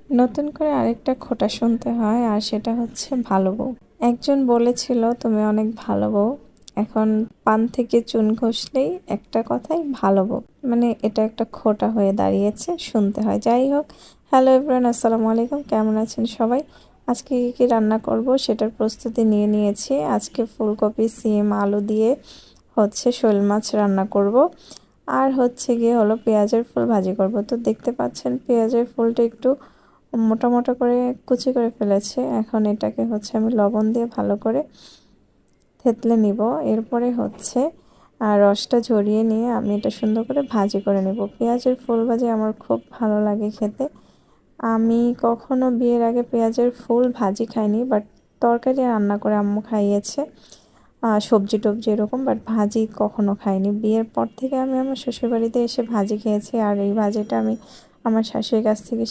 নতুন করে আরেকটা খোঁটা শুনতে হয়, আর সেটা হচ্ছে ভালো বউ। একজন বলেছিল তুমি অনেক ভালো বউ, এখন পান থেকে চুন ঘষলেই একটা কথাই ভালো বউ, মানে এটা একটা খোঁটা হয়ে দাঁড়িয়েছে, শুনতে হয়। যাই হোক, হ্যালো এভরিওয়ান, আসসালামু আলাইকুম। কেমন আছেন সবাই? আজকে কী কী রান্না করব সেটার প্রস্তুতি নিয়ে নিয়েছি। আজকে ফুলকপি, সিম, আলু দিয়ে হচ্ছে শোল মাছ রান্না করব, আর হচ্ছে গিয়ে হলো পেঁয়াজের ফুল ভাজি করব। তো দেখতে পাচ্ছেন পেঁয়াজের ফুলটা একটু মোটা মোটা করে কুচি করে ফেলেছে। এখন এটাকে হচ্ছে আমি লবণ দিয়ে ভালো করে থেতলে নিব। এরপরে হচ্ছে রসটা ঝরিয়ে নিয়ে আমি এটা সুন্দর করে ভাজি করে নেব। পেঁয়াজের ফুল ভাজি আমার খুব ভালো লাগে খেতে। আমি কখনো বিয়ের আগে পেঁয়াজের ফুল ভাজি খাইনি, বাট তরকারি রান্না করে আম্মু খাইয়েছে, সবজি টবজি এরকম, বাট ভাজি কখনো খাইনি। বিয়ের পর থেকে আমি আমার শ্বশুরবাড়িতে এসে ভাজি খেয়েছি, আর এই ভাজিটা আমি আমার শাশুড়ির কাছ থেকে